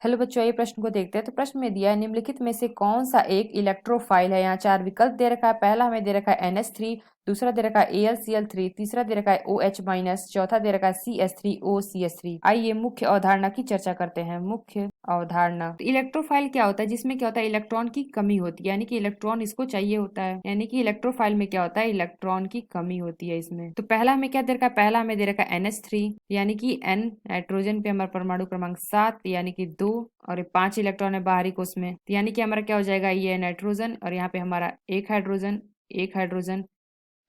Hello बच्चों, ये प्रश्न को देखते हैं। तो प्रश्न में दिया है निम्नलिखित में से कौन सा एक इलेक्ट्रोफाइल है। यहाँ चार विकल्प दे रखा है। पहला हमें दे रखा है NH3, दूसरा दे रखा है AlCl3, तीसरा दे रखा है OH-, चौथा दे रखा है CS3OCH3। आइए मुख्य अवधारणा की चर्चा करते हैं। मुख्य अवधारणा, तो इलेक्ट्रोफाइल क्या होता है? जिसमें क्या होता है, इलेक्ट्रॉन की कमी होती है, यानी कि इलेक्ट्रॉन इसको चाहिए होता है। यानी कि इलेक्ट्रोफाइल में क्या होता है, इलेक्ट्रॉन की कमी होती है इसमें। तो पहला हमें क्या दे रखा है, पहला हमें दे रखा है NH3, यानी कि N नाइट्रोजन पे हमारा परमाणु क्रमांक 7, यानी कि 2, और ये 5 इलेक्ट्रॉन है बाहरी कोश में। तो यानी कि हमारा क्या हो जाएगा, ये नाइट्रोजन और यहाँ पे हमारा एक हाइड्रोजन, एक हाइड्रोजन,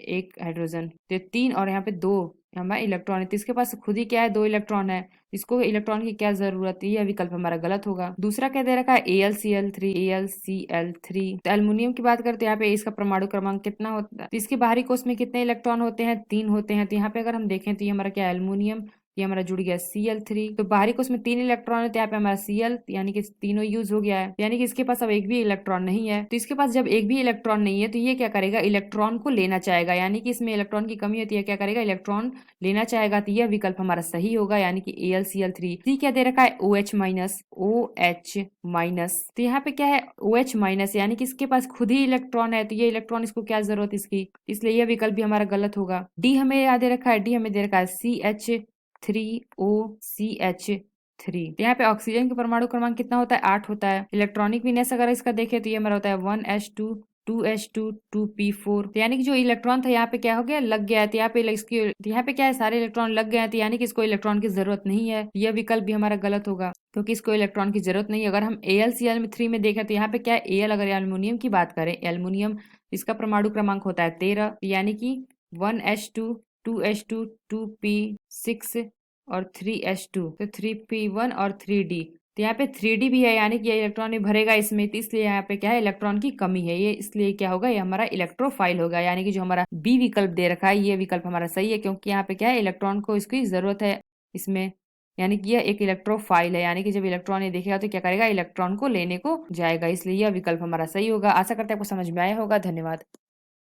एक हाइड्रोजन, तो 3 और यहाँ पे 2 हमारा इलेक्ट्रॉन है। तो इसके पास खुद ही क्या है, 2 इलेक्ट्रॉन है। इसको इलेक्ट्रॉन की क्या जरूरत है, यह विकल्प हमारा गलत होगा। दूसरा क्या दे रखा है, AlCl3, AlCl3। तो एल्युमिनियम की बात करते हैं, यहाँ पे इसका परमाणु क्रमांक कितना होता है, तो इसके बाहरी कोश में कितने इलेक्ट्रॉन होते हैं, 3 होते हैं। तो यहाँ पे अगर हम देखें तो ये हमारा क्या है, एल्युमिनियम, ये हमारा जुड़ गया Cl3। तो बाहरी कोश में 3 इलेक्ट्रॉन है, तो यहाँ पे हमारा Cl, यानी कि तीनों यूज हो गया है। यानी कि इसके पास अब एक भी इलेक्ट्रॉन नहीं है। तो इसके पास जब एक भी इलेक्ट्रॉन नहीं है तो ये क्या करेगा, इलेक्ट्रॉन को लेना चाहेगा। यानी कि इसमें इलेक्ट्रॉन की कमी होती है, क्या करेगा, इलेक्ट्रॉन लेना चाहेगा। तो यह विकल्प हमारा सही होगा, यानी कि AlCl3। सी क्या दे रखा है, OH-, OH-। तो यहाँ पे क्या है, OH-, यानी कि इसके पास खुद ही इलेक्ट्रॉन है, तो ये इलेक्ट्रॉन इसको क्या जरूरत इसकी, इसलिए यह विकल्प भी हमारा गलत होगा। डी हमें याद दे रखा है, डी हमें दे रखा है CH3OCH3। तो यहाँ पे ऑक्सीजन के परमाणु क्रमांक कितना होता है, 8 होता है। इलेक्ट्रॉनिक विन्यास अगर इसका देखें तो ये हमारा होता है 1s2, 2s2, 2p4। तो यानी कि जो इलेक्ट्रॉन था यहाँ पे क्या हो गया, लग गया है। तो यहाँ पे इसकी, तो यहाँ पे क्या है, सारे इलेक्ट्रॉन लग गए हैं। तो यानी कि इसको इलेक्ट्रॉन की जरूरत नहीं है। यह विकल्प भी हमारा गलत होगा, क्योंकि इसको इलेक्ट्रॉन की जरूरत नहीं है। अगर हम AlCl3 में देखें तो यहाँ पे क्या है, Al, अगर एल्युमिनियम की बात करें, एल्युमिनियम, इसका परमाणु क्रमांक होता है 13, यानी कि 1s2, 2s2, 2p6 और 3s2, तो 3p1 और 3d। तो यहाँ पे 3d भी है, यानी कि ये इलेक्ट्रॉन भरेगा इसमें। तो इसलिए यहाँ पे क्या है, इलेक्ट्रॉन की कमी है ये, इसलिए क्या होगा, ये हमारा इलेक्ट्रोफाइल होगा। यानी कि जो हमारा बी विकल्प दे रखा है, ये विकल्प हमारा सही है, क्योंकि यहाँ पे क्या है, इलेक्ट्रॉन को इसकी जरूरत है इसमें। यानी कि यह एक इलेक्ट्रोफाइल है, यानी कि जब इलेक्ट्रॉन ये देखेगा तो क्या करेगा, इलेक्ट्रॉन को लेने को जाएगा। इसलिए यह विकल्प हमारा सही होगा। आशा करते हैं आपको समझ में आया होगा। धन्यवाद।